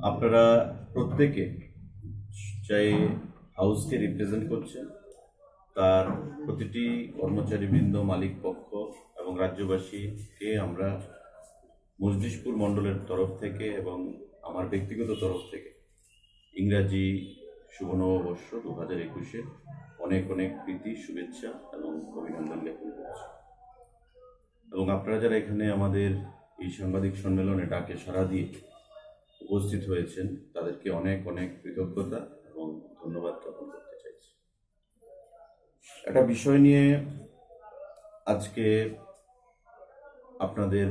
আপনারা প্রত্যেকে চাই হাউসকে রিপ্রেজেন্ট করছেন, তার প্রতিটি কর্মচারীবৃন্দ, মালিক পক্ষ এবং রাজ্যবাসীকে আমরা মজলিশপুর মণ্ডলের তরফ থেকে এবং আমার ব্যক্তিগত তরফ থেকে ইংরাজি শুভ নববর্ষ 2021-এ অনেক অনেক প্রীতি, শুভেচ্ছা এবং অভিনন্দন জ্ঞাপন করছি। এবং আপনারা যারা এখানে আমাদের এই সাংবাদিক সম্মেলনে ডাকে সাড়া দিয়ে উপস্থিত হয়েছেন, তাদেরকে অনেক অনেক কৃতজ্ঞতা এবং ধন্যবাদ জ্ঞাপন করতে চাইছি। একটা বিষয় নিয়ে আজকে আপনাদের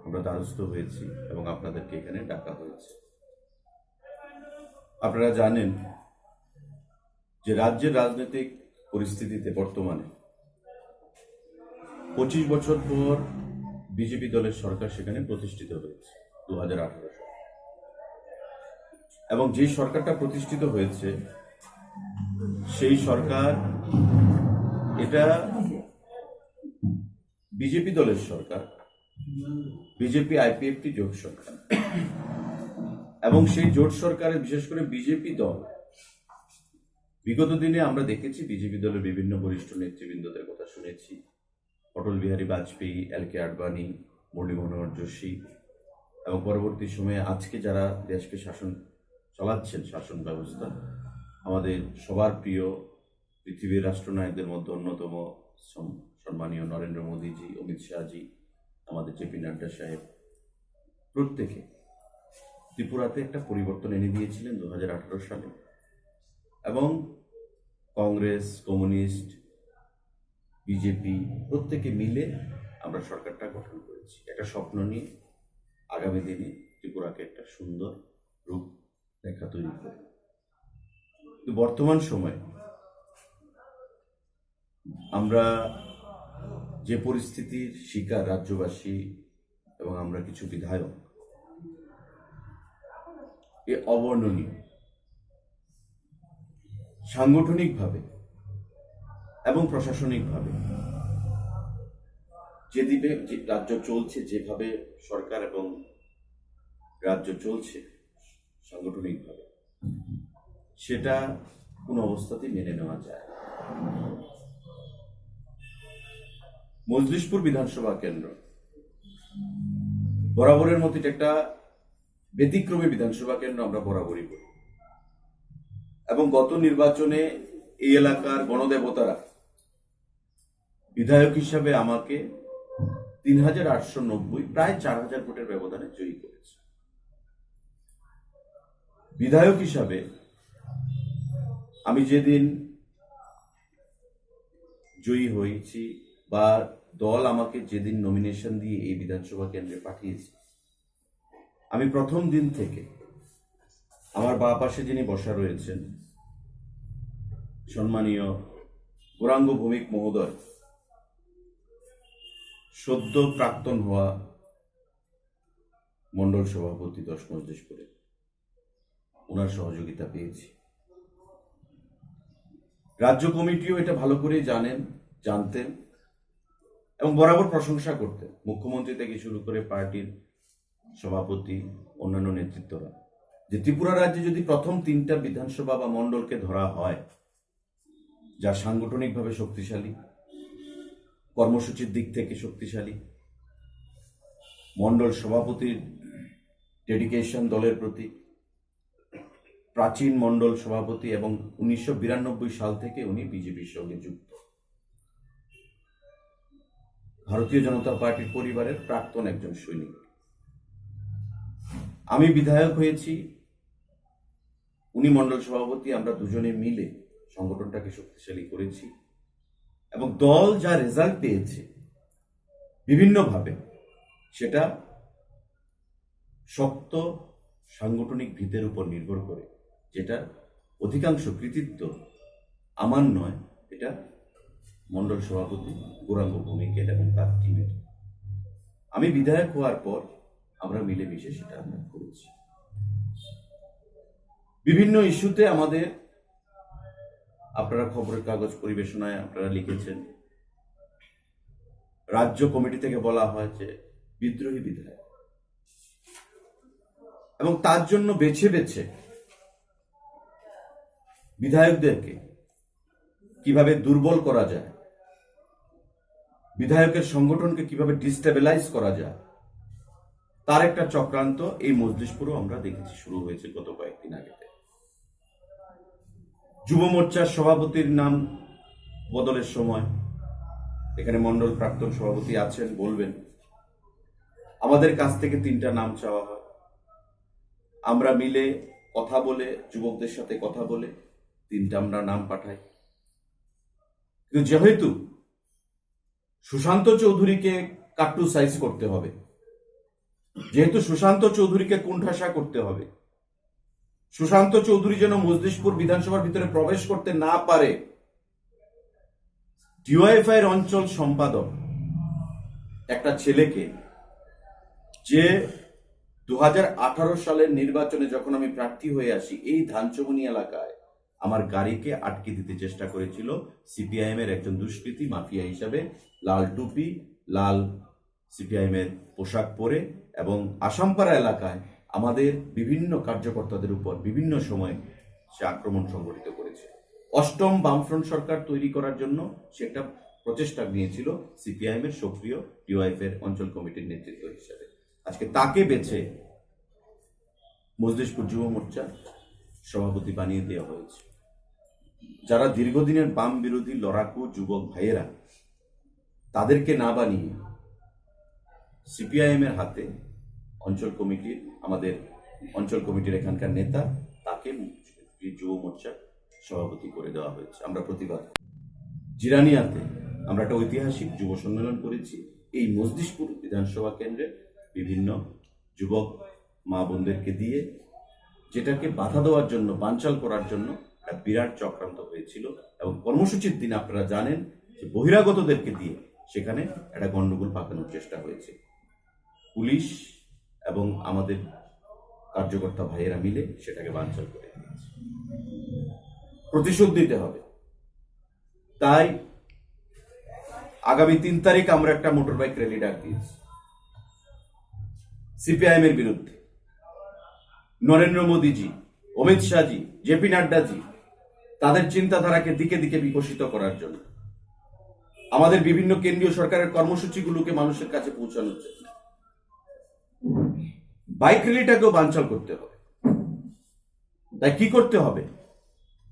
আমরা দ্বারস্থ হয়েছি এবং আপনাদেরকে এখানে ডাকা হয়েছে। আপনারা জানেন যে রাজ্যের রাজনৈতিক পরিস্থিতিতে বর্তমানে 25 বছর পর বিজেপি দলের সরকার সেখানে প্রতিষ্ঠিত হয়েছে 2018 সালে, এবং যে সরকারটা প্রতিষ্ঠিত হয়েছে সেই সরকার, এটা বিজেপি দলের সরকার, বিজেপি আইপিএফটি জোট সরকার। এবং সেই জোট সরকারের বিশেষ করে বিজেপি দল, বিগত দিনে আমরা দেখেছি বিজেপি দলের বিভিন্ন বরিষ্ঠ নেতৃবৃন্দদের কথা শুনেছি, অটল বিহারী বাজপেয়ী, এল.কে. আডবাণী, মুরলী মনোহর যোশী, এবং পরবর্তী সময়ে আজকে যারা দেশকে শাসন চালাচ্ছেন, শাসন ব্যবস্থা, আমাদের সবার প্রিয় পৃথিবীর রাষ্ট্রনায়কদের মধ্যে অন্যতম সম্মানীয় নরেন্দ্র মোদীজি, অমিত শাহজি, আমাদের জেপি নাড্ডা সাহেব, প্রত্যেকে ত্রিপুরাতে একটা পরিবর্তন এনে দিয়েছিলেন 2018 সালে। এবং কংগ্রেস, কমিউনিস্ট, বিজেপি প্রত্যেকে মিলে আমরা সরকারটা গঠন করেছি একটা স্বপ্ন নিয়ে, আগামী দিনে ত্রিপুরাকে একটা সুন্দর রূপ রেখা তৈরি করে। কিন্তু বর্তমান সময়ে আমরা যে পরিস্থিতির শিকার রাজ্যবাসী এবং আমরা কিছু বিধায়ক, এ অবর্ণনীয়। সাংগঠনিকভাবে এবং প্রশাসনিকভাবে যেদিকে রাজ্য চলছে, যেভাবে সরকার এবং রাজ্য চলছে সাংগঠনিকভাবে, সেটা কোনো অবস্থাতেই মেনে নেওয়া যায় না। মজলিশপুর বিধানসভা কেন্দ্র বরাবরের মতো একটা ব্যতিক্রমী বিধানসভা কেন্দ্র আমরা বরাবরই করি, এবং গত নির্বাচনে এই এলাকার গণদেবতারা বিধায়ক হিসাবে আমাকে 3890, প্রায় 4000 ভোটের ব্যবধানে জয়ী করেছে। বিধায়ক হিসাবে আমি যেদিন জয়ী হয়েছি বা দল আমাকে যেদিন নমিনেশন দিয়ে এই বিধানসভা কেন্দ্রে পাঠিয়েছে, আমি প্রথম দিন থেকে আমার বাঁ পাশে যিনি বসা রয়েছেন সম্মানীয় গৌরাঙ্গ ভৌমিক মহোদয়, সদ্য প্রাক্তন হওয়া মন্ডল সভাপতি 10 মজলিশপুরে, ওনার সহযোগিতা পেয়েছি। রাজ্য কমিটিও এটা ভালো করে জানতেন এবং বরাবর প্রশংসা করতেন, মুখ্যমন্ত্রী থেকে শুরু করে পার্টির সভাপতি, অন্যান্য নেতৃত্বরা, যে ত্রিপুরা রাজ্যে যদি প্রথম 3টা বিধানসভা বা মণ্ডলকে ধরা হয় যা সাংগঠনিকভাবে শক্তিশালী, কর্মসূচির দিক থেকে শক্তিশালী, মণ্ডল সভাপতির ডেডিকেশন দলের প্রতি, প্রাচীন মণ্ডল সভাপতি, এবং 1992 সাল থেকে উনি বিজেপির সঙ্গে যুক্ত, ভারতীয় জনতা পার্টির পরিবারের প্রাক্তন একজন সৈনিক। আমি বিধায়ক হয়েছি, উনি মণ্ডল সভাপতি, আমরা দুজনে মিলে সংগঠনটাকে শক্তিশালী করেছি, এবং দল যা রেজাল্ট পেয়েছে বিভিন্নভাবে, সেটা শক্ত সাংগঠনিক ভিতের উপর নির্ভর করে, যেটা অধিকাংশ কৃতিত্ব আমার নয়, এটা মণ্ডল সভাপতি গৌরাঙ্গ ভৌমিকের এবং তার টিমের। আমি বিধায়ক হওয়ার পর আমরা মিলেমিশে সেটা আমরা করেছি। বিভিন্ন ইস্যুতে আমাদের, আপনারা খবরের কাগজ পরিবেশনায় আপনারা লিখেছেন, রাজ্য কমিটি থেকে বলা হয় যে বিদ্রোহী বিধায়ক। এবং তার জন্য বেছে বেছে বিধায়কদেরকে কিভাবে দুর্বল করা যায়, বিধায়কের সংগঠনকে কিভাবে ডিস্টেবিলাইজ করা যায়, তার একটা চক্রান্ত এই মজলিশপুরও আমরা দেখেছি শুরু হয়েছে গত কয়েকদিন আগে। যুব মোর্চার সভাপতির নাম বদলের সময় এখানে মন্ডল প্রাক্তন সভাপতি আছেন, বলবেন, আমাদের কাছ থেকে 3টা নাম চাওয়া হয়, আমরা মিলে কথা বলে, যুবকদের সাথে কথা বলে 3টা আমরা নাম পাঠাই। কিন্তু যেহেতু সুশান্ত চৌধুরীকে কাট্টু সাইজ করতে হবে, যেহেতু সুশান্ত চৌধুরীকে কুণ্ঠাসা করতে হবে, সুশান্ত চৌধুরী যেন মজলিশপুর বিধানসভার ভিতরে প্রবেশ করতে না পারে, ডিওয়াইএফআই এর অঞ্চল সম্পাদক একটা ছেলেকে, যে 2018 সালের নির্বাচনে যখন আমি প্রার্থী হয়ে আসি এই ধানচমনি এলাকায় আমার গাড়িকে আটকে দিতে চেষ্টা করেছিল সিপিআইএম এর একজন দুষ্কৃতী মাফিয়া হিসাবে, লাল টুপি, লাল সিপিআইএম এর পোশাক পরে, এবং আসামপাড়া এলাকায় আমাদের বিভিন্ন কার্যকর্তাদের উপর বিভিন্ন সময় সে আক্রমণ সংঘটিত করেছে। 8ম বামফ্রন্ট সরকার তৈরি করার জন্য সে একটা প্রচেষ্টা নিয়েছিল সিপিআইএম এর সক্রিয় ডিওয়াইএফআই এর অঞ্চল কমিটির নেতৃত্ব হিসেবে। আজকে তাকে বেছে মজলিশপুর যুব মোর্চা সভাপতি বানিয়ে দেওয়া হয়েছে। যারা দীর্ঘদিনের বাম বিরোধী লড়াকু যুবক ভাইয়েরা, তাদেরকে না বানিয়ে সিপিআইএম এর হাতে অঞ্চল কমিটির, আমাদের অঞ্চল কমিটির এখানকার নেতা, তাকে যুব মোর্চার সভাপতি করে দেওয়া হয়েছে। আমরা প্রতিবাদ। জিরানিয়াতে আমরা একটা ঐতিহাসিক যুব সম্মেলন করেছি এই মজলিশপুর বিধানসভা কেন্দ্রে বিভিন্ন যুবক মা বোনদেরকে দিয়ে, যেটাকে বাধা দেওয়ার জন্য, বানচাল করার জন্য একটা বিরাট চক্রান্ত হয়েছিল। এবং কর্মসূচির দিন আপনারা জানেন যে বহিরাগতদেরকে দিয়ে সেখানে একটা গন্ডগোল পাকানোর চেষ্টা হয়েছে। পুলিশ এবং আমাদের কার্যকর্তা ভাইয়েরা মিলে সেটাকে বানচাল করে দিয়েছে। প্রতিশোধ দিতে হবে। তাই আগামী 3 তারিখ আমরা একটা মোটর বাইক র্যালি ডাক দিয়েছি সিপিআইএম এর বিরুদ্ধে। নরেন্দ্র মোদীজি, অমিত শাহজি, জেপি নাড্ডাজি, তাদের চিন্তাধারাকে দিকে দিকে বিকশিত করার জন্য আমাদের বিভিন্ন কেন্দ্রীয় সরকারের কর্মসূচিগুলোকে মানুষের কাছে পৌঁছানোর জন্য বাইক র্যালিটাকেও বানচাল করতে হবে। তাই কি করতে হবে?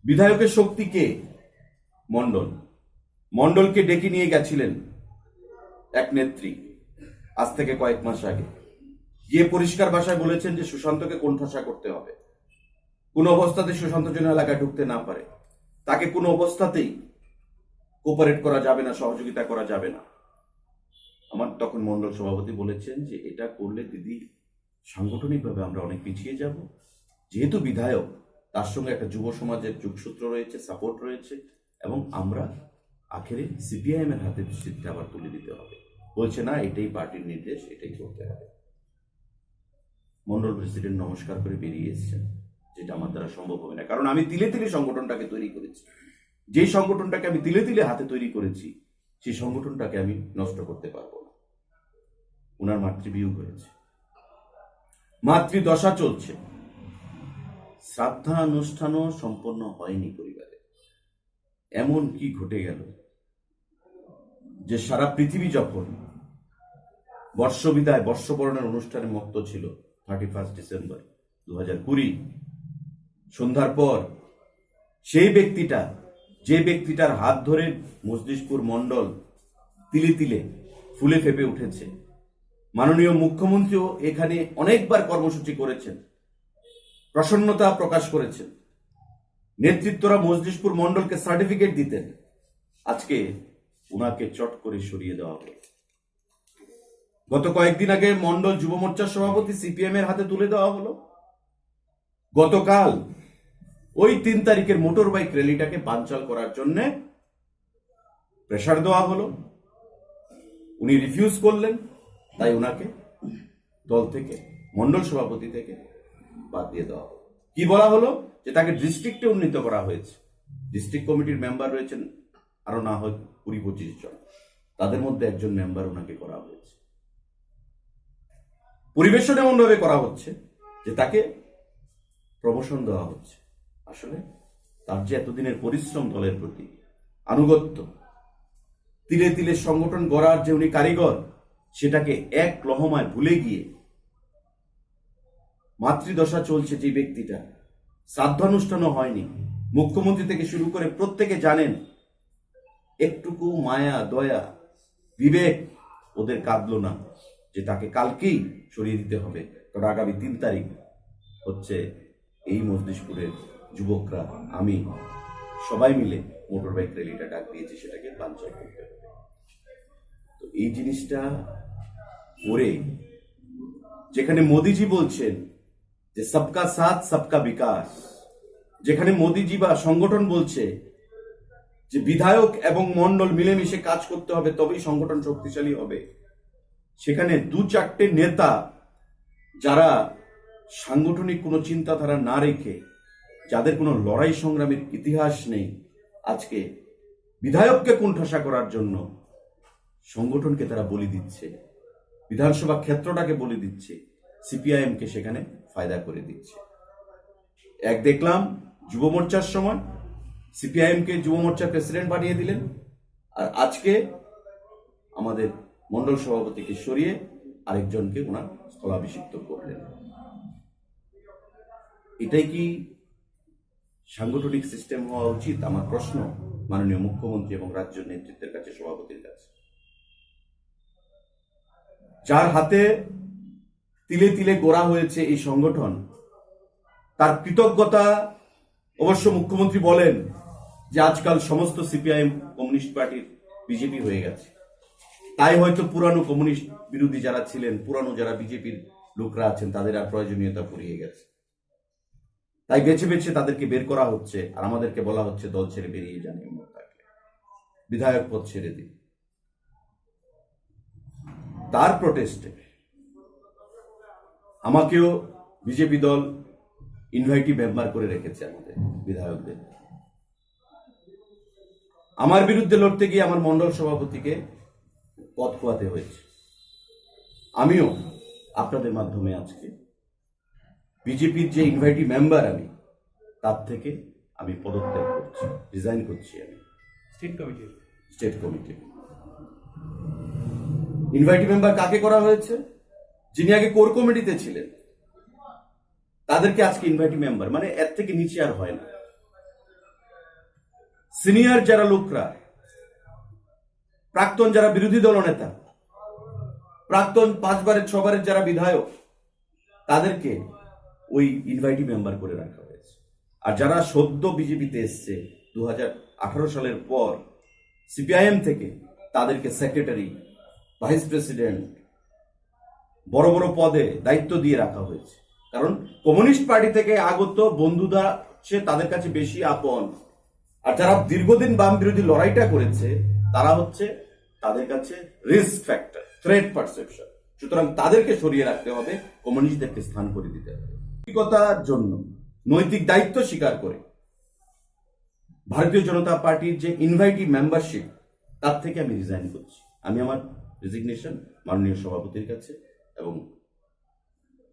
বিধায়কের শক্তি কে? মন্ডলকে ডেকে নিয়ে গেছিলেন এক নেত্রী আজ থেকে কয়েক মাস আগে, গিয়ে পরিষ্কার ভাষায় বলেছেন যে সুশান্তকে কোণঠাসা করতে হবে, কোন অবস্থাতে সুশান্ত যেন এলাকায় ঢুকতে না পারে, তাকে কোনো অবস্থাতেই কোপারেট করা যাবে না, সহযোগিতা করা যাবে না। আমার তখন মন্ডল সভাপতি বলেছেন যে এটা করলে দিদি সাংগঠনিকভাবে আমরা অনেক পিছিয়ে যাব, যেহেতু বিধায়ক, তার সঙ্গে একটা যুব সমাজের যোগসূত্র রয়েছে, সাপোর্ট রয়েছে, এবং আমরা আখেরে সিপিআইএম এর হাতে সিটটা আবার তুলে দিতে হবে। বলছে না, এটাই পার্টির নির্দেশ, এটাই করতে হবে। মন্ডল প্রেসিডেন্ট নমস্কার করে বেরিয়ে এসেছেন, যেটা আমার দ্বারা সম্ভব হবে না, কারণ আমি তিলে তিলে সংগঠনটাকে তৈরি করেছি। যে সংগঠনটাকে আমি তিলে তিলে হাতে তৈরি করেছি সেই সংগঠনটাকে আমি নষ্ট করতে পারবো না। ওনার মাতৃবিয়োগ হয়েছে, মাতৃদশা চলছে, শ্রাদ্ধানুষ্ঠানও সম্পন্ন হয়নি পরিবারে। এমন কি ঘটে গেল যে সারা পৃথিবী যখন বর্ষবিদায়, বর্ষবরণের অনুষ্ঠানে মত্ত ছিল 31 ডিসেম্বর 2020 সন্ধ্যার পর, সেই ব্যক্তিটা, যে ব্যক্তিটার হাত ধরে মজলিশপুর মন্ডল তিলে তিলে ফুলে ফেপে উঠেছে, মাননীয় মুখ্যমন্ত্রীও এখানে অনেকবার কর্মসূচি করেছেন, প্রসন্নতা প্রকাশ করেছেন, নেতৃত্বরা মজলিশপুর মন্ডলকে সার্টিফিকেট দিতেন, আজকে উনাকে চট করে সরিয়ে দেওয়া হলো। গত কয়েকদিন আগে মন্ডল যুব মোর্চার সভাপতি সিপিএম এর হাতে তুলে দেওয়া হলো। গতকাল ওই 3 তারিখের মোটর বাইক র্যালিটাকে বানচাল করার জন্য প্রেসার দেওয়া হলো। উনি রিফিউজ করলেন, তাই ওনাকে দল থেকে, মন্ডল সভাপতি থেকে বাদ দিয়ে দেওয়া হলো। কি বলা হলো? যে তাকে ডিস্ট্রিক্টে উন্নীত করা হয়েছে। ডিস্ট্রিক্ট কমিটির মেম্বার রয়েছেন আরো না হয় 20-25 জন, তাদের মধ্যে একজন মেম্বার ওনাকে করা হয়েছে। পরিবেশন এমন ভাবে করা হচ্ছে যে তাকে প্রমোশন দেওয়া হচ্ছে। আসলে তার যে এতদিনের পরিশ্রম দলের প্রতি, আনুগত্য, তিলে তিলে সংগঠন গড়ার যে উনি কারিগর, সেটাকে এক লহমায় ভুলে গিয়ে মাতৃদশা চলছে যে ব্যক্তিটা, শ্রাদ্ধানুষ্ঠানও হয়নি, মুখ্যমন্ত্রী থেকে শুরু করে প্রত্যেকে জানেন, একটুকু মায়া দয়া বিবেক ওদের কাঁদলো না যে তাকে কালকেই সরিয়ে দিতে হবে। কারণ আগামী 3 তারিখ হচ্ছে এই মজলিশপুরের যুবকরা, আমি সবাই মিলে মোটর বাইক র্যালিটা ডাক দিয়েছি, সেটাকে বানচাল করতে হবে। তো এই জিনিসটা করে, যেখানে মোদিজি বলছেন যে সবকা সাথ সবকা বিকাশ, যেখানে মোদিজি বা সংগঠন বলছে যে বিধায়ক এবং মন্ডল মিলেমিশে কাজ করতে হবে তবেই সংগঠন শক্তিশালী হবে, সেখানে 2-4টে নেতা যারা সাংগঠনিক কোনো চিন্তাধারা না রেখে, যাদের কোনো লড়াই সংগ্রামের ইতিহাস নেই, আজকে বিধায়ককে কোণঠাসা করার জন্য সংগঠনকে তারা বলি দিচ্ছে, বিধানসভা ক্ষেত্রটাকে বলি দিচ্ছে, সিপিআইএমকে সেখানে ফায়দা করে দিচ্ছে। এক দেখলাম যুব মোর্চার সময় সিপিআইএমকে যুব মোর্চার প্রেসিডেন্ট বানিয়ে দিলেন, আর আজকে আমাদের মন্ডল সভাপতিকে সরিয়ে আরেকজনকে ওনার স্থলাভিষিক্ত করলেন। এটাই কি সাংগঠনিক সিস্টেম হওয়া উচিত? আমার প্রশ্ন মাননীয় মুখ্যমন্ত্রী এবং রাজ্য নেতৃত্বের কাছে, সভাপতির কাছে। যার হাতে তিলে তিলে গড়া হয়েছে এই সংগঠন, তার কৃতজ্ঞতা অবশ্য মুখ্যমন্ত্রী বলেন যে আজকাল সমস্ত সিপিআইএম কমিউনিস্ট পার্টির বিজেপি হয়ে গেছে, তাই হয়তো পুরানো কমিউনিস্ট বিরোধী যারা ছিলেন, পুরানো যারা বিজেপির লোকরা আছেন, তাদের আর প্রয়োজনীয়তা ফুরিয়ে গেছে, তাই বেছে বেছে তাদেরকে বের করা হচ্ছে, আর আমাদেরকে বলা হচ্ছে দল ছেড়ে বেরিয়ে যান, বিধায়ক পদ ছেড়ে দিন। তার প্রোটেস্টে আমাকেও বিজেপি দল ইনভাইটি মেম্বার করে রেখেছে, আমাদের বিধায়কদের। আমার বিরুদ্ধে লড়তে গিয়ে আমার মন্ডল সভাপতিকে পদ খোয়াতে হয়েছে। আমিও আপনাদের মাধ্যমে আজকে বিজেপির যে ইনভাইটি মেম্বার, আমি তার থেকে আমি পদত্যাগ করছি, রিজাইন করছি। আমি স্টেট কমিটি ইনভাইটি মেম্বার কাকে করা হয়েছে? যিনি আগে কোর কমিটিতে ছিলেন, তাদেরকে আজকে ইনভাইটি মেম্বার, মানে এর থেকে নিচে আর হয় না। সিনিয়র যারা লোকরা, প্রাক্তন যারা বিরোধী দল নেতা, প্রাক্তন 5বারের 6বারের যারা বিধায়ক, তাদেরকে ওই ইনভাইটি মেম্বার করে রাখা হয়েছে। আর যারা সদ্য বিজেপিতে এসছে 2018 সালের পর সিপিআইএম থেকে, তাদেরকে সেক্রেটারি, ভাইস প্রেসিডেন্ট, বড় বড় পদে দায়িত্ব দিয়ে রাখা হয়েছে। কারণ কমিউনিস্ট পার্টি থেকে আগত বন্ধুরা সে তাদের কাছে বেশি আপন, আর যারা দীর্ঘদিন বাম বিরোধী লড়াইটা করেছে, তারা হচ্ছে তাদের কাছে রিস্ক ফ্যাক্টর, থ্রেট পারসেপশন। সুতরাং তাদেরকে সরিয়ে রাখতে হবে, কমিউনিস্টদেরকে স্থান করে দিতে হবে। নৈতিকতার জন্য, নৈতিক দায়িত্ব স্বীকার করে ভারতীয় জনতা পার্টির যে ইনভাইটি মেম্বারশিপ, তার থেকে আমি রিজাইন করছি। আমি আমার রেজিগনেশন মাননীয় সভাপতির কাছে এবং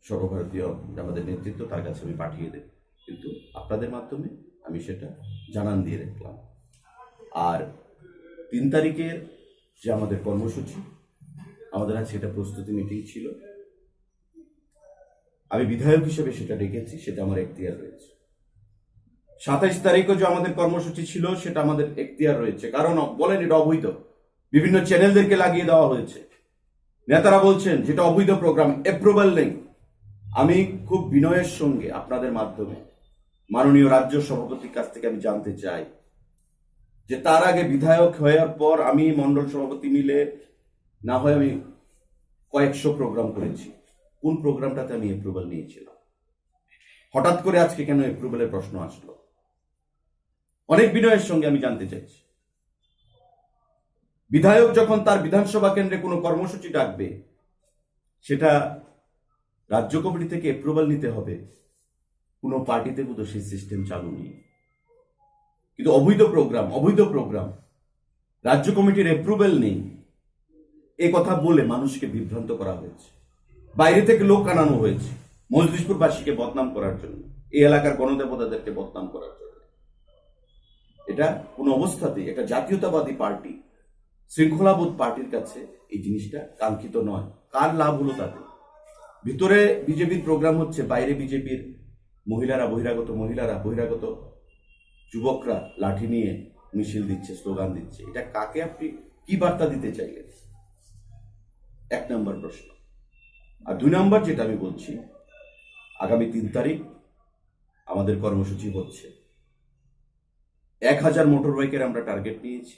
সর্বভারতীয় আমাদের নেতৃত্ব, তার কাছে আমি পাঠিয়ে দেব, কিন্তু আপনাদের মাধ্যমে আমি সেটা জানান দিয়ে রাখলাম। আর 3 তারিখের যে আমাদের কর্মসূচি, আমাদের আজ সেটা প্রস্তুতি মিটিং ছিল, আমি বিধায়ক হিসেবে সেটা ডেকেছি, সেটা আমার এখতিয়ার রয়েছে। 27 তারিখও যে আমাদের কর্মসূচি ছিল, সেটা আমাদের এখতিয়ার রয়েছে, কারণ বলেন এটা অবৈধ, বিভিন্ন চ্যানেলদেরকে লাগিয়ে দেওয়া হয়েছে, নেতারা বলছেন যেটা অবৈধ প্রোগ্রাম, অ্যাপ্রুভাল নেই। আমি খুব বিনয়ের সঙ্গে আপনাদের মাধ্যমে মাননীয় রাজ্য সভাপতির কাছ থেকে আমি জানতে চাই যে তার আগে বিধায়ক হওয়ার পর আমি মন্ডল সভাপতি মিলে না হয় আমি কয়েকশো প্রোগ্রাম করেছি, কোন প্রোগ্রামটাতে আমি অ্যাপ্রুভাল নিয়েছিলাম? হঠাৎ করে আজকে কেন অ্যাপ্রুভালের প্রশ্ন আসলো? অনেক বিনয়ের সঙ্গে আমি জানতে চাইছি। বিধায়ক যখন তার বিধানসভা কেন্দ্রে কোনো কর্মসূচি ডাকবে, সেটা রাজ্য কমিটি থেকে অ্যাপ্রুভাল নিতে হবে। কোনো পার্টিতে তো সেই সিস্টেম চালু নেই। কিন্তু অবৈধ প্রোগ্রাম রাজ্য কমিটির অ্যাপ্রুভাল নেই, এ কথা বলে মানুষকে বিভ্রান্ত করা হয়েছে, বাইরে থেকে লোক আনানো হয়েছে। মজলিশপুরবাসীকে বদনাম করার জন্য, এই এলাকার গণদেবতাদেরকে বদনাম করার জন্য। এটা কোনো অবস্থাতেই একটা জাতীয়তাবাদী পার্টি, শৃঙ্খলাবোধ পার্টির কাছে এই জিনিসটা কাঙ্ক্ষিত নয়। কার লাভ হলো তাতে? ভিতরে বিজেপির প্রোগ্রাম হচ্ছে, বাইরে বিজেপির মহিলারা, বহিরাগত যুবকরা লাঠি নিয়ে মিছিল দিচ্ছে, স্লোগান দিচ্ছে। এটা কাকে আপনি কি বার্তা দিতে চাইলেন? 1 নম্বর প্রশ্ন। আর 2 নম্বর যেটা আমি বলছি, আগামী 3 তারিখ আমাদের কর্মসূচি হচ্ছে 1000 মোটর বাইকের আমরা টার্গেট নিয়েছি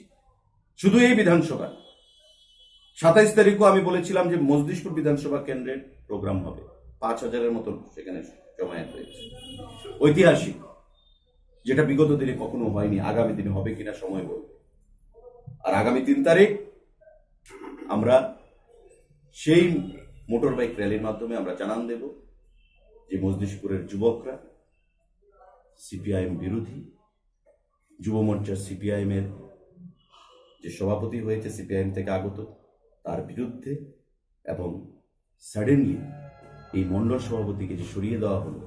শুধু এই বিধানসভা। 27 তারিখও আমি বলেছিলাম যে মজলিশপুর বিধানসভা কেন্দ্রের প্রোগ্রাম হবে, 5000-এর মতো সেখানে জমায়েত হয়েছে। ঐতিহাসিক, যেটা বিগত দিনে কখনো হয়নি, আগামী দিনে হবে কিনা সময় বলবে। আর আগামী 3 তারিখ আমরা সেই মোটর বাইক র্যালির মাধ্যমে আমরা জানান দেব যে মজলিশপুরের যুবকরা সিপিআইএম বিরোধী, যুব মোর্চার সিপিআইএম এর যে সভাপতি হয়েছে সিপিআইএম থেকে আগত, তার বিরুদ্ধে, এবং সাডেনলি এই মণ্ডল সভাপতিকে যে সরিয়ে দেওয়া হলো,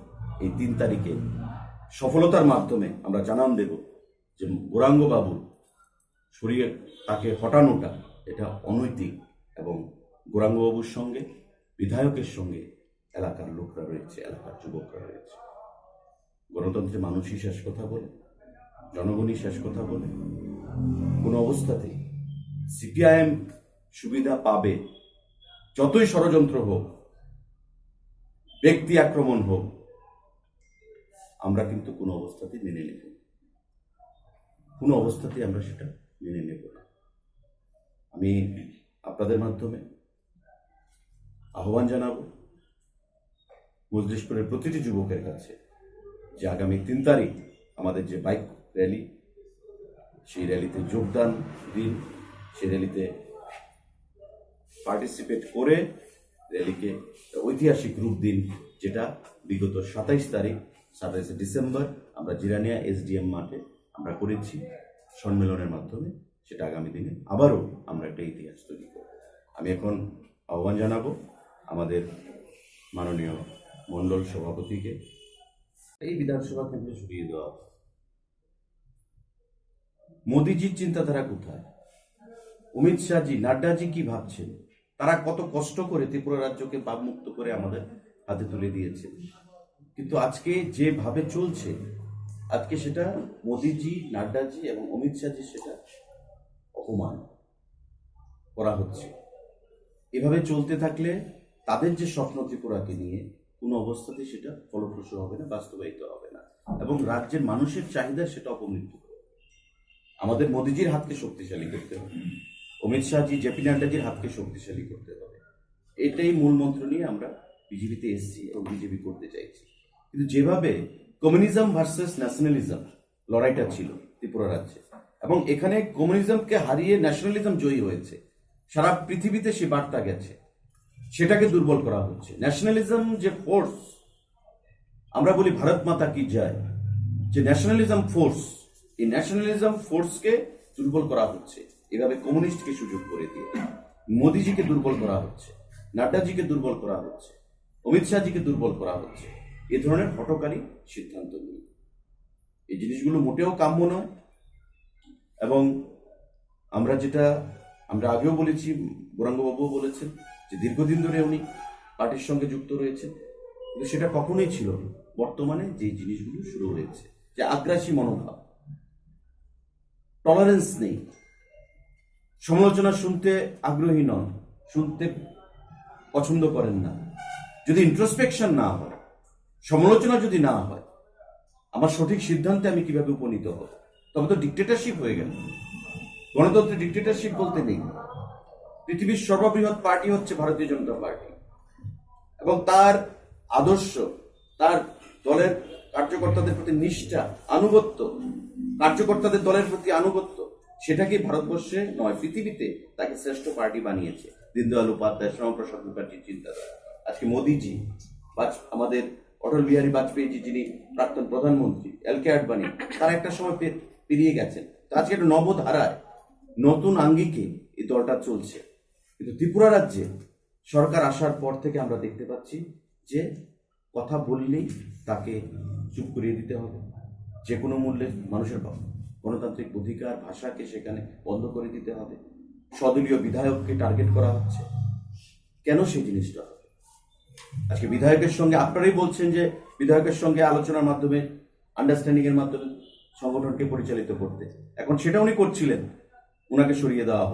এই 3 তারিখে সফলতার মাধ্যমে আমরা জানান দেব যে গৌরাঙ্গ বাবুর সরিয়ে তাকে হটানোটা এটা অনৈতিক, এবং গৌরাঙ্গবাবুর সঙ্গে, বিধায়কের সঙ্গে এলাকার লোকরা রয়েছে, এলাকার যুবকরা রয়েছে। গণতন্ত্রে মানুষই শেষ কথা বলে, জনগণই শেষ কথা বলে। কোনো অবস্থাতেই সিপিআইএম সুবিধা পাবে, যতই ষড়যন্ত্র হোক, ব্যক্তি আক্রমণ হোক, আমরা কিন্তু কোনো অবস্থাতেই মেনে নেব না। কোনো অবস্থাতেই আমরা সেটা মেনে নেব না। আমি আপনাদের মাধ্যমে আহ্বান জানাবো মজলিশপুরের প্রতিটি যুবকের কাছে যে আগামী 3 তারিখ আমাদের যে বাইক র্যালি, সেই র্যালিতে যোগদান দিন, সেই র্যালিতে পার্টিসিপেট করে র্যালিকে ঐতিহাসিক রূপ দিন, যেটা বিগত 27 ডিসেম্বর আমরা জিরানিয়া এসডিএম মাঠে আমরা করেছি সম্মেলনের মাধ্যমে। সেটা আগামী দিনে আবারও আমরা একটা ইতিহাস তৈরি করব। আমি এখন আহ্বান জানাবো আমাদের মাননীয় মণ্ডল সভাপতিকে এই বিধানসভা কেন্দ্রে সরিয়ে দেওয়া। মোদিজির চিন্তাধারা কোথায়? অমিত শাহজি, নাড্ডাজি কি ভাবছেন? তারা কত কষ্ট করে ত্রিপুরা রাজ্যকে ভাবমুক্ত করে আমাদের হাতে তুলে দিয়েছে, কিন্তু আজকে যেভাবে চলছে, আজকে সেটা মোদিজি, নাড্ডাজি এবং অমিত শাহজি সেটা অপমান করা হচ্ছে। এভাবে চলতে থাকলে তাদের যে স্বপ্ন ত্রিপুরাকে নিয়ে, কোনো অবস্থাতেই সেটা ফলপ্রসূ হবে না, বাস্তবায়িত হবে না, এবং রাজ্যের মানুষের চাহিদা সেটা অপমৃত্যু হবে। আমাদের মোদিজির হাতকে শক্তিশালী করতে হবে, অমিত শাহজি, জেপি নাড্ডাজির হাতকে শক্তিশালী করতে হবে। এটাই মূল মন্ত্র নিয়ে আমরা বিজেপিতে এসেছি এবং বিজেপি করতে চাইছি। কিন্তু যেভাবে কমিউনিজম ভার্সেস ন্যাশনালিজম লড়াইটা ছিল ত্রিপুরা রাজ্যে, এবং এখানে কমিউনিজমকে হারিয়ে ন্যাশনালিজম জয়ী হয়েছে, সারা পৃথিবীতে সে বার্তা গেছে, সেটাকে দুর্বল করা হচ্ছে। ন্যাশনালিজম যে ফোর্স, আমরা বলি ভারত মাতা কি জয়, যে ন্যাশনালিজম ফোর্স, এই ন্যাশনালিজম ফোর্সকে দুর্বল করা হচ্ছে। এভাবে কমিউনিস্টকে সুযোগ করে দিয়ে মোদিজিকে দুর্বল করা হচ্ছে, নাড্ডাজিকে দুর্বল করা হচ্ছে, অমিত শাহজিকে দুর্বল করা হচ্ছে এ ধরনের হঠকারী সিদ্ধান্ত নিয়ে। এই জিনিসগুলো মোটেও কাম্য নয়। এবং আমরা আগেও বলেছি, গৌরাঙ্গবাবুও বলেছেন যে দীর্ঘদিন ধরে উনি পার্টির সঙ্গে যুক্ত রয়েছেন, কিন্তু সেটা কখনোই ছিল না। বর্তমানে যে জিনিসগুলো শুরু হয়েছে, যে আগ্রাসী মনোভাব, টলারেন্স নেই, সমালোচনা শুনতে আগ্রহী নন, শুনতে পছন্দ করেন না। যদি ইন্ট্রোস্পেকশন না হয়, সমালোচনা যদি না হয়, আমার সঠিক সিদ্ধান্তে আমি কিভাবে উপনীত হব? তবে তো ডিক্টেটরশিপ হয়ে গেল। গণতন্ত্রে ডিক্টেটরশিপ বলতে নেই। পৃথিবীর সর্ববৃহৎ পার্টি হচ্ছে ভারতীয় জনতা পার্টি, এবং তার আদর্শ, তার দলের কার্যকর্তাদের প্রতি নিষ্ঠা, আনুগত্য, কার্যকর্তাদের দলের প্রতি আনুগত্য, সেটাকে ভারতবর্ষে নয়, পৃথিবীতে তাকে শ্রেষ্ঠ পার্টি বানিয়েছে দীনদয়াল উপাধ্যায়, শ্যামাপ্রসাদ মুখার্জির চিন্তাধারা। আজকে মোদিজি, আমাদের অটল বিহারী বাজপেয়ীজি, যিনি প্রাক্তন প্রধানমন্ত্রী, এলকে আডবাণী, তারা একটা সময় পেরিয়ে গেছেন। আজকে একটা নবধারায়, নতুন আঙ্গিকে এই দলটা চলছে। কিন্তু ত্রিপুরা রাজ্যে সরকার আসার পর থেকে আমরা দেখতে পাচ্ছি যে কথা বললেই তাকে চুপ করিয়ে দিতে হবে, যে কোনো মূল্যে মানুষের গণতান্ত্রিক অধিকার ভাষাকে সেখানে বন্ধ করে দিতে হবে, সদলীয় বিধায়ককে টার্গেট করা হচ্ছে। কেন সেই জিনিসটা হবে? আজকে বিধায়কের সঙ্গে আপনারাই বলছেন যে বিধায়কের সঙ্গে আলোচনার মাধ্যমে, আন্ডারস্ট্যান্ডিং এর মাধ্যমে সংগঠনকে পরিচালিত করতে, এখন সেটা উনি করছিলেন, ওনাকে সরিয়ে দেওয়া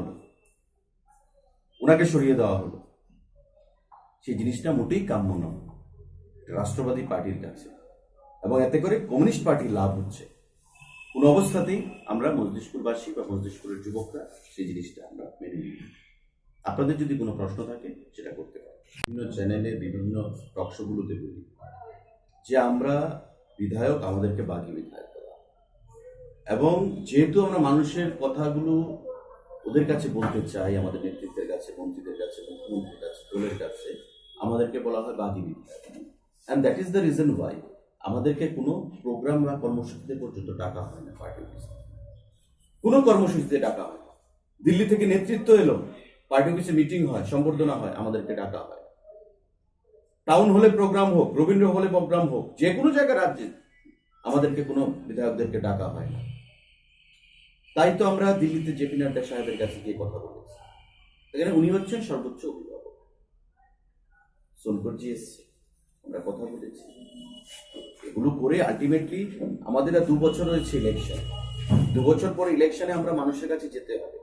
হলো। সেই জিনিসটা মোটেই কাম্য নয় রাষ্ট্রবাদী পার্টির কাছে, এবং এতে করে কমিউনিস্ট পার্টির লাভ হচ্ছে। কোন অবস্থাতেই আমরা মজলিশপুরবাসী বা মজলিশপুরের যুবকরা সেই জিনিসটা আমরা মেনে নিই। আপনাদের যদি কোনো প্রশ্ন থাকে সেটা করতে পারেন। বিভিন্ন চ্যানেলে, বিভিন্ন টকশোগুলোতে বলি যে আমরা বিধায়ক, আমাদেরকে বাকি বিধায়ক করা, এবং যেহেতু আমরা মানুষের কথাগুলো ওদের কাছে বলতে চাই, আমাদের নেতৃত্বের কাছে, মন্ত্রীদের কাছে, মুখ্যমন্ত্রীর কাছে, দলের কাছে, আমাদেরকে বলা হয় বাকি বিধায়ক। And that is the reason why আমাদেরকে কোনো প্রোগ্রাম বা কর্মসূচিতে পর্যন্ত ডাকা হয় না। পার্টি অফিসে কোনো কর্মসূচিতে ডাকা হয় না। দিল্লি থেকে নেতৃত্ব এলো, পার্টি অফিসে মিটিং হয়, সম্বর্ধনা হয়, আমাদেরকে ডাকা হয়। টাউন হলে প্রোগ্রাম হোক, রবীন্দ্র হলে প্রোগ্রাম হোক, যে কোনো জায়গায় রাজ্যে আমাদেরকে কোনো বিধায়কদেরকে ডাকা হয় না। তাই তো আমরা দিল্লিতে জেপি নাড্ডা সাহেবের কাছে গিয়ে কথা বলেছি। এখানে উনি হচ্ছেন সর্বোচ্চ অভিভাবক। সোনকরজি এসছে, আমরা কথা বলেছি। এগুলো করে আলটিমেটলি আমাদের 2 বছর হয়েছে ইলেকশন। 2 বছর পরে ইলেকশনে আমরা মানুষের কাছে যেতে হবে।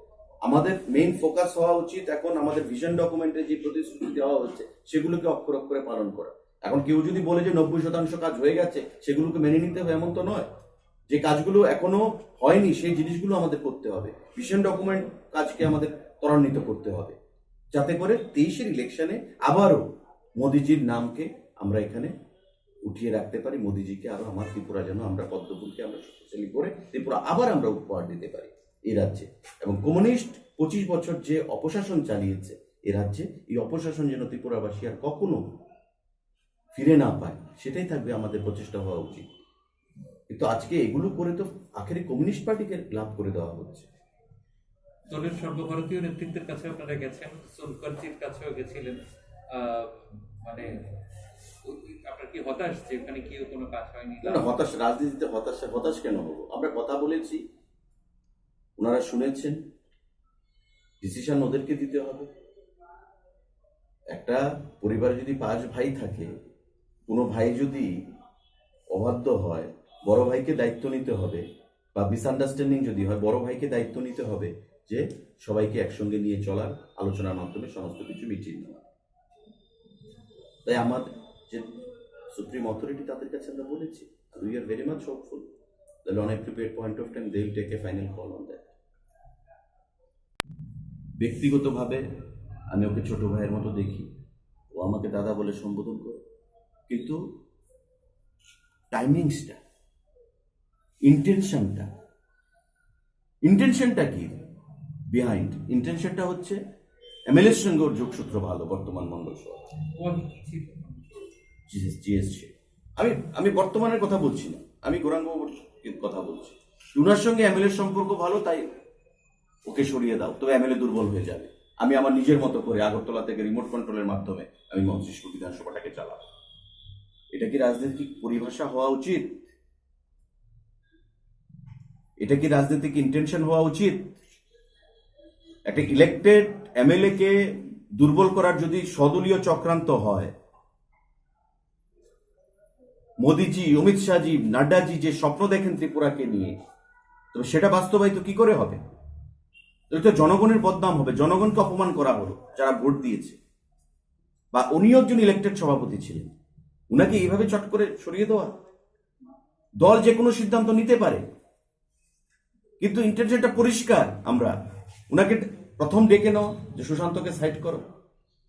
আমাদের মেইন ফোকাস হওয়া উচিত এখন আমাদের ভিশন ডকুমেন্টে যে প্রতিশ্রুতি দেওয়া হচ্ছে সেগুলোকে অক্ষর অক্ষরে পালন করা। এখন কেউ যদি বলে যে 90% কাজ হয়ে গেছে, সেগুলোকে মেনে নিতে হবে এমন তো নয়। যে কাজগুলো এখনো হয়নি সেই জিনিসগুলো আমাদের করতে হবে। ভিশন ডকুমেন্ট কাজকে আমাদের ত্বরান্বিত করতে হবে, যাতে করে 23-এর ইলেকশনে আবারও মোদিজির নামকে আমরা এখানে উঠিয়ে রাখতে পারি। মোদিজিকে আরো আমার ত্রিপুরা যেন আমরা পদ্মফুলকে আমরা শক্তিশালী করে ত্রিপুরা আবার আমরা উপহার দিতে পারি এই রাজ্যে। এবং কমিউনিস্ট 25 বছর যে অপশাসন চালিয়েছে এই রাজ্যে, এই অপশাসন যেন ত্রিপুরাবাসী আর কখনো ফিরে না পায়, সেটাই থাকবে আমাদের প্রচেষ্টা হওয়া উচিত। কিন্তু আজকে এগুলো করে তো আখেরে কমিউনিস্ট পার্টিকে লাভ করে দেওয়া হচ্ছে। দলের সর্বভারতীয় নেতৃত্বের কাছে আপনারা গেছেন, সোনকরজির কাছেও গেছিলেন। মানে আপনার কি হতাশ যে ওখানে কি কোনো কাজ হয়নি? না, হতাশ রাজনীতিতে হতাশ কেন হবো? আমরা কথা বলেছি, ওনারা শুনেছেন, ডিসিশন ওদেরকে দিতে হবে। একটা পরিবারে যদি 5 ভাই থাকে, কোনো ভাই যদি অবাধ্য হয়, বড় ভাইকে দায়িত্ব নিতে হবে, বা মিসআন্ডারস্ট্যান্ডিং যদি হয়, বড় ভাইকে দায়িত্ব নিতে হবে যে সবাইকে একসঙ্গে নিয়ে চলার, আলোচনার মাধ্যমে সমস্ত কিছু মিটিয়ে নেওয়া। তাই আমাদের যে সুপ্রিম অথরিটি, তাদের কাছে আমরা বলেছি, we are very much hopeful that on appropriate point of time they will take a final call on that. ব্যক্তিগতভাবে আমি ওকে ছোট ভাইয়ের মতো দেখি, ও আমাকে দাদা বলে সম্বোধন করে, কিন্তু টাইমিংসটা, ইন্টেনশনটা কি বিহাইন্ড? ইন্টেনশনটা হচ্ছে এমএলএর সঙ্গে ওর যোগসূত্র ভালো, বর্তমান মন্ডল সহ জিএসসি। আমি বর্তমানের কথা বলছি না, আমি গৌরাঙ্গবাবুর কথা বলছি। উনার সঙ্গে এমএলএর সম্পর্ক ভালো, তাই ওকে সরিয়ে দাও, তবে এমএলএ দুর্বল হয়ে যাবে। আমি আমার নিজের মতো করে আগরতলা থেকে রিমোট কন্ট্রোলের মাধ্যমে আমি মজলিশপুর বিধানসভাটাকে চালাবো। এটা কি রাজনৈতিক পরিভাষা হওয়া উচিত? এটা কি রাজনৈতিক ইন্টেনশন হওয়া উচিত? একটা ইলেক্টেড এমএলএ কে দুর্বল করার যদি সদলীয় চক্রান্ত হয়, মোদিজি, অমিত শাহজি, নাড্ডাজি যে স্বপ্ন দেখেন ত্রিপুরাকে নিয়ে, তবে সেটা বাস্তবায়িত কি করে হবে? তো জনগণের বদনাম হবে, জনগণকে অপমান করা হলো যারা ভোট দিয়েছে। বা উনিও একজন ইলেক্টেড সভাপতি ছিলেন, উনাকে এইভাবে চট করে সরিয়ে দেওয়া? দল যে কোনো সিদ্ধান্ত নিতে পারে, কিন্তু ইন্টেনশনটা পরিষ্কার। আমরা উনাকে প্রথম ডেকে নাও যে সুশান্তকে সাইড করো,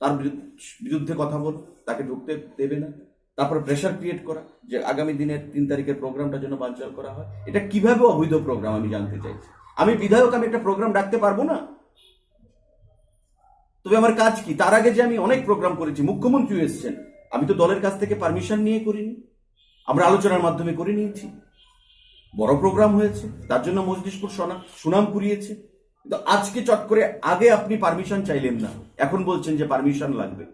তার বিরুদ্ধে কথা বল, তাকে ঢুকতে দেবে না। তারপর প্রেশার ক্রিয়েট করা যে আগামী দিনের 3 তারিখের প্রোগ্রামটা যেন বানচাল করা হয়। এটা কিভাবে অবৈধ প্রোগ্রাম আমি জানতে চাইছি। আমি বিধায়ক, আমি একটা প্রোগ্রাম ডাকতে পারবো না? তবে আমার কাজ কি? তার আগে যে আমি অনেক প্রোগ্রাম করেছি, মুখ্যমন্ত্রী এসেছেন, আমি তো দলের কাছ থেকে পারমিশন নিয়ে করিনি, আমরা আলোচনার মাধ্যমে করে নিয়েছি। বড় প্রোগ্রাম হয়েছে, তার জন্য মজলিশপুর সুনাম কুড়িয়েছে। কিন্তু আজকে চট করে আগে আপনি পারমিশন চাইলেন না, এখন বলছেন যে পারমিশন লাগবে।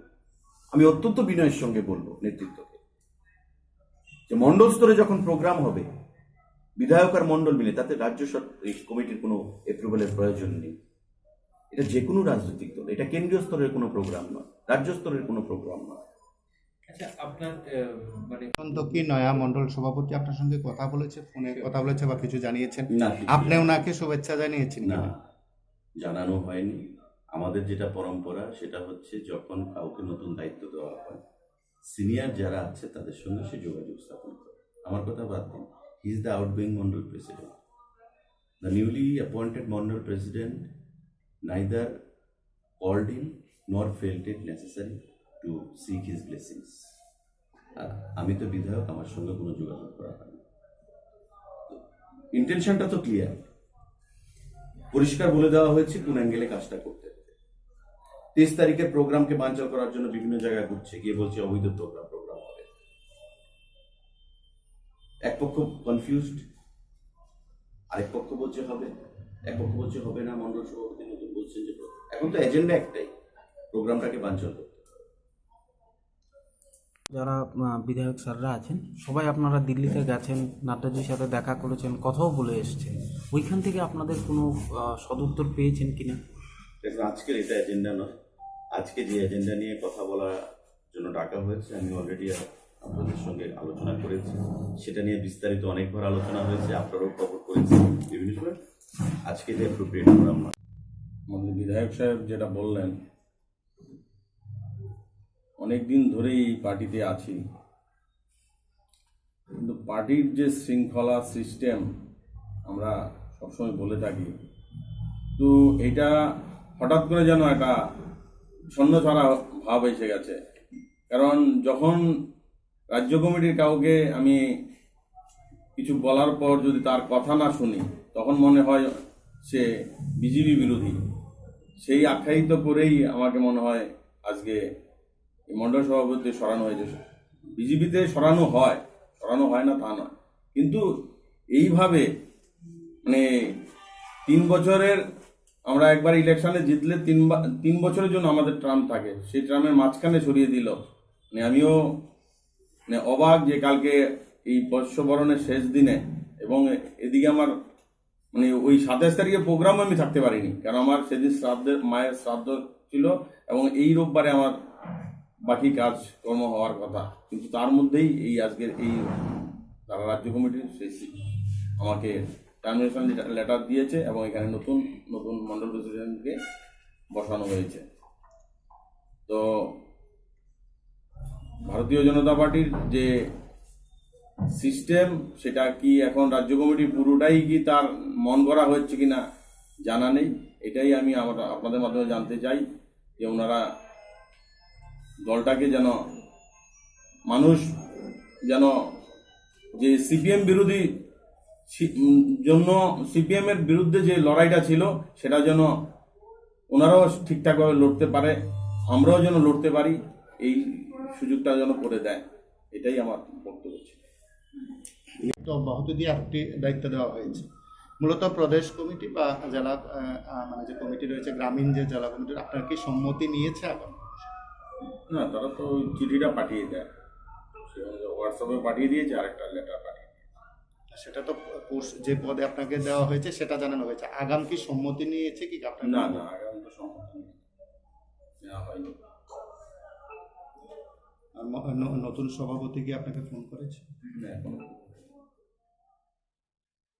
আমি অত্যন্ত বিনয়ের সঙ্গে বলবো নেতৃত্বকে, যে মন্ডল স্তরে যখন প্রোগ্রাম হবে বিধায়ক আর মন্ডল মিলে, তাতে এই কমিটির কোনো অ্যাপ্রুভালের প্রয়োজন নেই। এটা যে কোনো রাজনৈতিক দল, এটা কেন্দ্রীয় স্তরের কোনো প্রোগ্রাম নয়, রাজ্য স্তরের কোনো প্রোগ্রাম নয়। আচ্ছা, আপনার মানে তো কি নয়া মন্ডল সভাপতি আপনার সঙ্গে কথা বলেছে, ফোনে কথা বলেছে বা কিছু জানিয়েছেন? না, কিছু আপনি ওনাকে শুভেচ্ছা জানিয়েছেন না, কিনা? জানানো হয়নি। আমাদের যেটা পরম্পরা সেটা হচ্ছে যখন কাউকে নতুন দায়িত্ব দেওয়া হয়, সিনিয়র যারা আছে তাদের সঙ্গে সে যোগাযোগ স্থাপন করে। আমার কথা বাদ দিন, he is the outgoing Mondal president. The newly appointed Mondal president neither called him nor felt it necessary to seek his blessings. আর আমি তো বিধায়ক, আমার সঙ্গে কোনো যোগাযোগ করা হয়নি। ইন্টেনশনটা তো ক্লিয়ার, পরিষ্কার বলে দেওয়া হয়েছে কোন অ্যাঙ্গেলে কাজটা করতে হবে। 23 তারিখের প্রোগ্রামকে বানচাল করার জন্য বিভিন্ন জায়গায় ঘুরছে, গিয়ে বলছে অবৈধ প্রোগ্রাম হবে। এক পক্ষ কনফিউজড, আরেক পক্ষ বলছে হবে, এক পক্ষ বলছে হবে না। মন্ডল সভাপতি নতুন বলছেন যে এখন তো এজেন্ডা একটাই, প্রোগ্রামটাকে বানচাল করতে। যারা বিধায়ক স্যাররা আছেন সবাই আপনারা দিল্লিতে গেছেন, নাড্ডাজির সাথে দেখা করেছেন, কথাও বলে এসেছেন, ওইখান থেকে আপনাদের কোনো সদুত্তর পেয়েছেন কিনা? দেখুন, আজকের এটা এজেন্ডা নয়। আজকে যে এজেন্ডা নিয়ে কথা বলার জন্য ডাকা হয়েছে, আমি অলরেডি আপনাদের সঙ্গে আলোচনা করেছি। সেটা নিয়ে বিস্তারিত অনেকবার আলোচনা হয়েছে, আপনারাও খবর করেছেন বিভিন্ন সময়। আজকে এটা অ্যাপ্রোপ্রিয়েট প্রোগ্রাম নয়। আমাদের বিধায়ক সাহেব যেটা বললেন, অনেকদিন ধরেই এই পার্টিতে আছি, কিন্তু পার্টির যে শৃঙ্খলা সিস্টেম আমরা সবসময় বলে থাকি, তো এটা হঠাৎ করে যেন একটা ছন্নছাড়া ভাব এসে গেছে। কারণ যখন রাজ্য কমিটির কাউকে আমি কিছু বলার পর যদি তার কথা না শুনি, তখন মনে হয় সে বিজেপি বিরোধী। সেই আখ্যায়িত করেই আমাকে মনে হয় আজকে এই মন্ডল সভাপতি সরানো হয়েছে। বিজেপিতে সরানো হয় না তা নয়, কিন্তু এইভাবে মানে 3 বছরের, আমরা একবার ইলেকশনে জিতলে 3 বছরের জন্য আমাদের টার্ম থাকে, সেই টার্মের মাঝখানে সরিয়ে দিল। মানে আমিও মানে অবাক যে কালকে এই বর্ষবরণের শেষ দিনে, এবং এদিকে আমার মানে ওই 27 তারিখে প্রোগ্রাম আমি থাকতে পারিনি, কারণ আমার সেদিন মায়ের শ্রাদ্ধ ছিল এবং এই রোববারে আমার বাকি কাজকর্ম হওয়ার কথা। কিন্তু তার মধ্যেই এই আজকের এই তারা রাজ্য কমিটির সেই আমাকে টার্মিনেশন লেটার দিয়েছে এবং এখানে নতুন মন্ডল প্রেসিডেন্টকে বসানো হয়েছে। তো ভারতীয় জনতা পার্টির যে সিস্টেম, সেটা কি এখন রাজ্য কমিটি পুরোটাই কি তার মন করা হচ্ছে কিনা জানা নেই। এটাই আমি আপনাদের মাধ্যমে জানতে চাই যে ওনারা দলটাকে যেন মানুষ যেন যে সিপিএম বিরোধী জন্য সিপিএম এর বিরুদ্ধে যে লড়াইটা ছিল সেটা যেন ওনারাও ঠিকঠাকভাবে লড়তে পারে, আমরাও যেন লড়তে পারি, এই সুযোগটা যেন করে দেয়। এটাই আমার বক্তব্য ছিল। তো অব্যাহতি দিয়ে একটি দায়িত্ব দেওয়া হয়েছে, মূলত প্রদেশ কমিটি বা জেলা মানে যে কমিটি রয়েছে, গ্রামীণ যে জেলা কমিটি, আপনার কি সম্মতি নিয়েছে এখন? না, তারা তো ওই চিঠিটা পাঠিয়ে দেয়, হোয়াটসঅ্যাপে পাঠিয়ে দিয়েছে, আরেকটা লেটার পাঠিয়ে দিয়েছে। সেটা তো যে পদে আপনাকে দেওয়া হয়েছে সেটা জানানো হয়েছে, আগাম কি সম্মতি নিয়েছে কি আপনার? না, আগাম তো সম্মতি নেওয়া হয়নি। আর নতুন সভাপতি কি আপনাকে ফোন করেছে? এখন